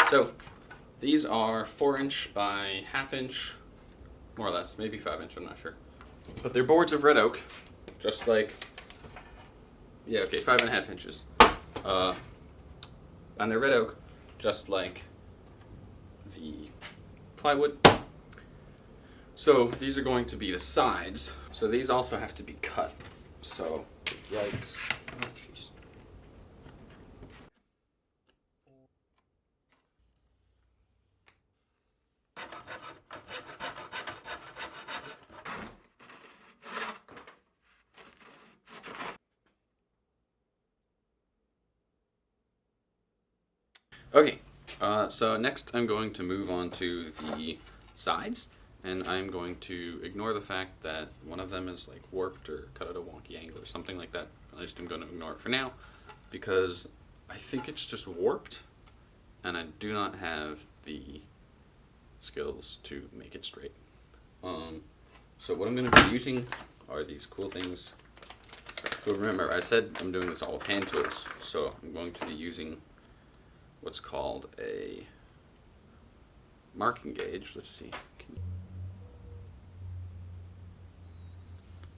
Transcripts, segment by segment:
So these are 4" by 1/2", more or less, maybe 5", I'm not sure. But they're boards of red oak, just like, yeah, okay, 5.5 inches. And they're red oak, just like the plywood. So these are going to be the sides. So these also have to be cut. So, yikes. Oh, jeez. Okay, so next I'm going to move on to the sides, and I'm going to ignore the fact that one of them is like warped or cut at a wonky angle or something like that. At least I'm going to ignore it for now, because I think it's just warped, and I do not have the skills to make it straight. So what I'm going to be using are these cool things. So remember, I said I'm doing this all with hand tools, so I'm going to be using what's called a marking gauge. Let's see.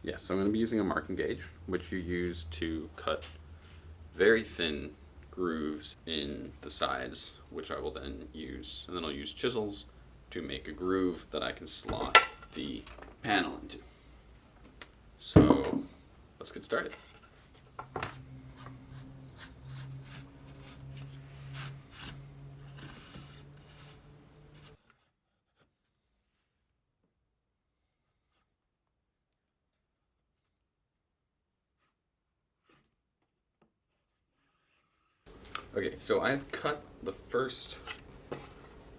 Yes, so I'm going to be using a marking gauge, which you use to cut very thin grooves in the sides, which I will then use. And then I'll use chisels to make a groove that I can slot the panel into. So let's get started. Okay, so I've cut the first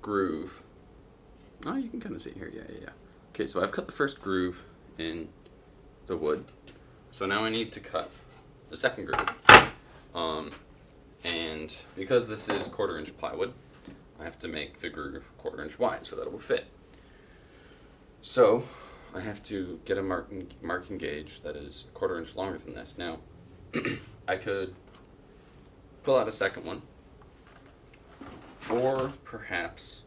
groove. Oh, you can kind of see it here. Yeah. Okay, so I've cut the first groove in the wood. So now I need to cut the second groove. And because this is 1/4" plywood, I have to make the groove 1/4" wide so that it will fit. So I have to get a marking gauge that is 1/4" longer than this. Now, I could pull out a second one, or perhaps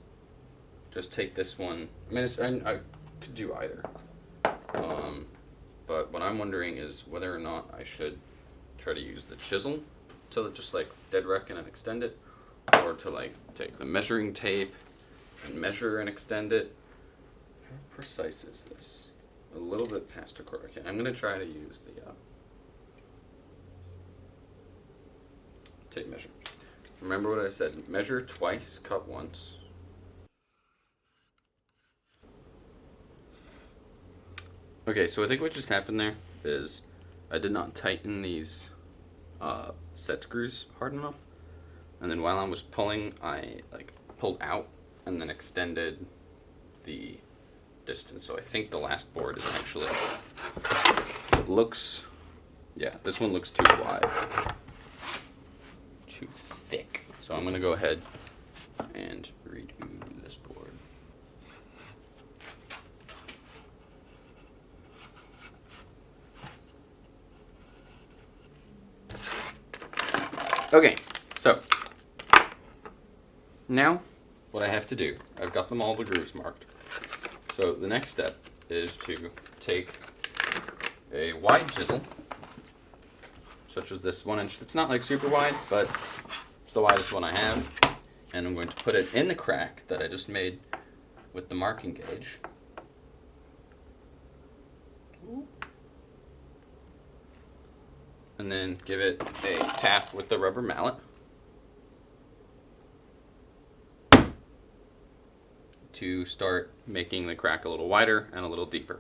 just take this one. I mean, I could do either. But what I'm wondering is whether or not I should try to use the chisel to just like dead reckon and extend it, or to like take the measuring tape and measure and extend it. How precise is this? A little bit past a quarter. Okay, I'm gonna try to use the tape measure. Remember what I said, measure twice, cut once. Okay, so I think what just happened there is I did not tighten these set screws hard enough, and then while I was pulling, I like pulled out and then extended the distance. So I think the last board is actually, it looks, yeah, this one looks too wide, too thick. So I'm gonna go ahead and redo this board. Okay, so now what I have to do, I've got them all the grooves marked. So the next step is to take a wide chisel, such as this 1" It's not like super wide, but it's the widest one I have. And I'm going to put it in the crack that I just made with the marking gauge. And then give it a tap with the rubber mallet to start making the crack a little wider and a little deeper.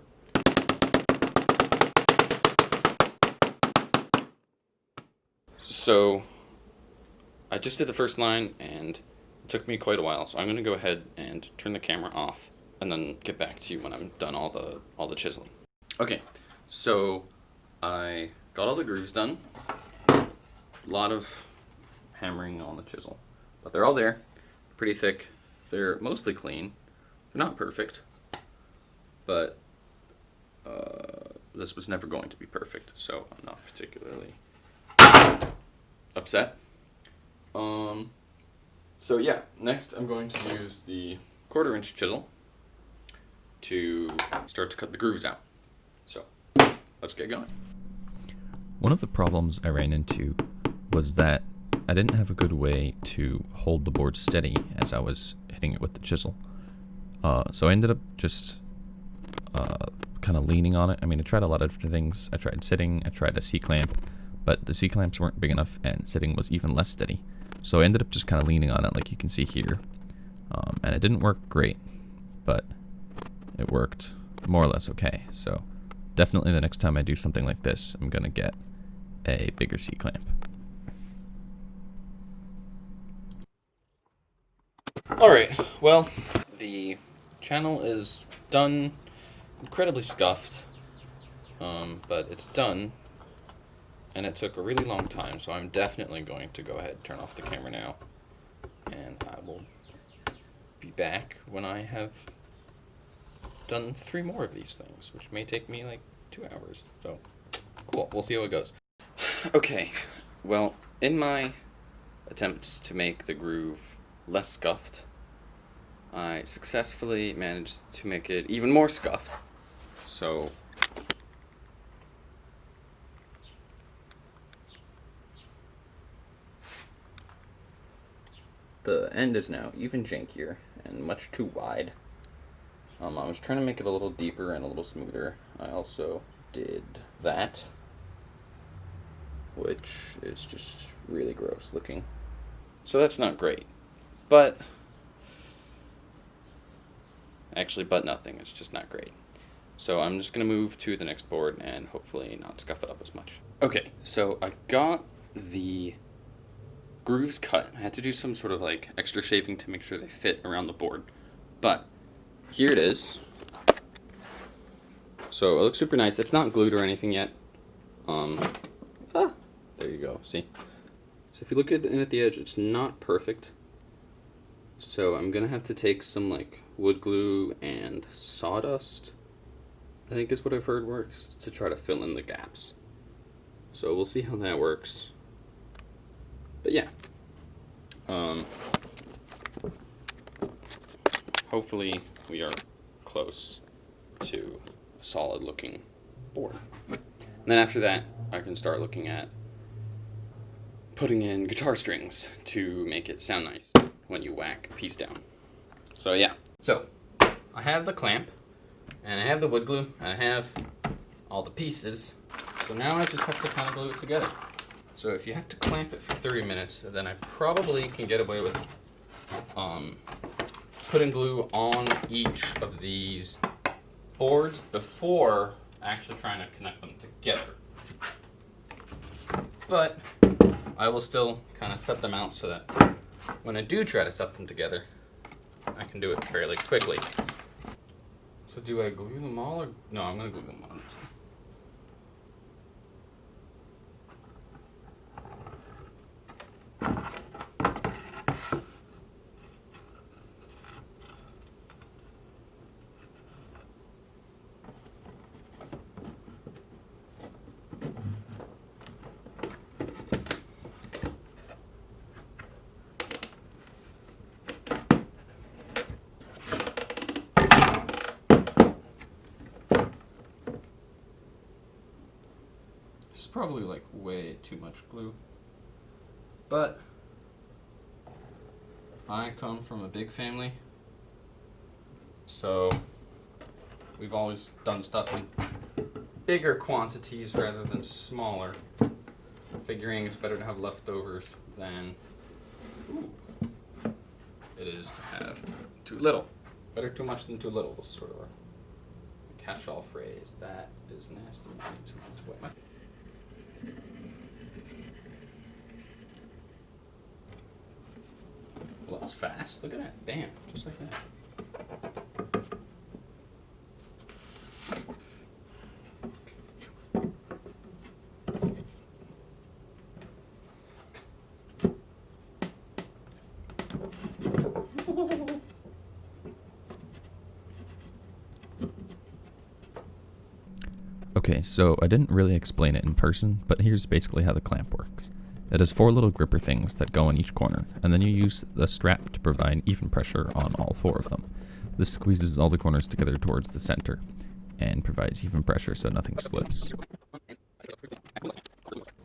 So I just did the first line and it took me quite a while, so I'm going to go ahead and turn the camera off and then get back to you when I'm done all the chiseling. Okay, so I got all the grooves done. A lot of hammering on the chisel, but they're all there, pretty thick. They're mostly clean. They're not perfect, but this was never going to be perfect, so I'm not particularly upset. So yeah, next I'm going to use the 1/4-inch chisel to start to cut the grooves out. So let's get going. One of the problems I ran into was that I didn't have a good way to hold the board steady as I was hitting it with the chisel. So I ended up just kind of leaning on it. I mean, I tried a lot of different things. I tried sitting, I tried a C-clamp, but the C-clamps weren't big enough and sitting was even less steady. So I ended up just kind of leaning on it like you can see here. And it didn't work great, but it worked more or less okay. So definitely the next time I do something like this, I'm going to get a bigger C-clamp. Alright, well, the channel is done, incredibly scuffed, but it's done, and it took a really long time, so I'm definitely going to go ahead and turn off the camera now, and I will be back when I have done 3 more of these things, which may take me like 2 hours, so cool, we'll see how it goes. Okay, well, in my attempts to make the groove less scuffed, I successfully managed to make it even more scuffed. So the end is now even jankier and much too wide. I was trying to make it a little deeper and a little smoother. I also did that, which is just really gross looking. So that's not great. But nothing. It's just not great. So I'm just going to move to the next board and hopefully not scuff it up as much. Okay, so I got the grooves cut. I had to do some sort of like extra shaping to make sure they fit around the board. But here it is. So it looks super nice. It's not glued or anything yet. There you go. See? So if you look at the edge, it's not perfect. So I'm gonna have to take some like wood glue and sawdust, I think is what I've heard works, to try to fill in the gaps. So we'll see how that works. But yeah, hopefully we are close to a solid looking board. And then after that, I can start looking at putting in guitar strings to make it sound nice when you whack a piece down. So yeah, so I have the clamp, and I have the wood glue, and I have all the pieces. So now I just have to kind of glue it together. So if you have to clamp it for 30 minutes, then I probably can get away with putting glue on each of these boards before actually trying to connect them together. But I will still kind of set them out so that when I do try to set them together, I can do it fairly quickly. So do I glue them all or no, I'm gonna glue them on. This is probably like way too much glue, but I come from a big family, so we've always done stuff in bigger quantities rather than smaller, figuring it's better to have leftovers than it is to have too little. Better too much than too little is sort of a catch-all phrase. That is nasty. Well, that was fast. Look at that. Bam. Just like that. Okay, so I didn't really explain it in person, but here's basically how the clamp works. It has 4 little gripper things that go on each corner, and then you use the strap to provide even pressure on all 4 of them. This squeezes all the corners together towards the center, and provides even pressure so nothing slips.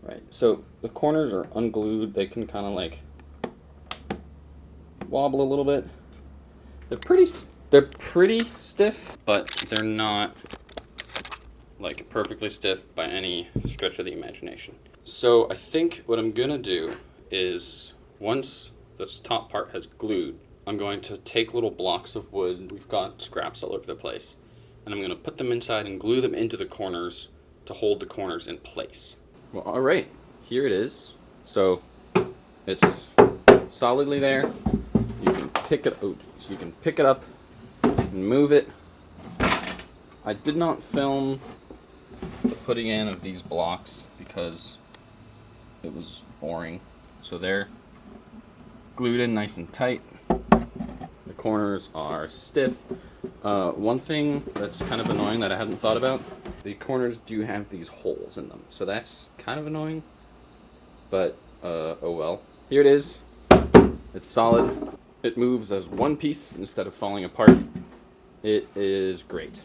Right, so the corners are unglued. They can kind of like wobble a little bit. They're pretty stiff, but they're not like perfectly stiff by any stretch of the imagination. So I think what I'm gonna do is, once this top part has glued, I'm going to take little blocks of wood. We've got scraps all over the place, and I'm gonna put them inside and glue them into the corners to hold the corners in place. Well, all right, here it is. So it's solidly there. You can pick it. Oh, so you can pick it up and move it. I did not film the putting in of these blocks because it was boring. So they're glued in nice and tight. The corners are stiff. One thing that's kind of annoying that I hadn't thought about, the corners do have these holes in them. So that's kind of annoying, but oh well. Here it is. It's solid. It moves as one piece instead of falling apart. It is great.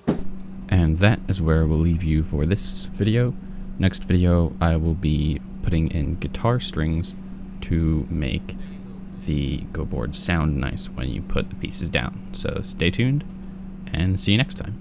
And that is where we'll leave you for this video. Next video, I will be putting in guitar strings to make the Go board sound nice when you put the pieces down. So stay tuned, and see you next time.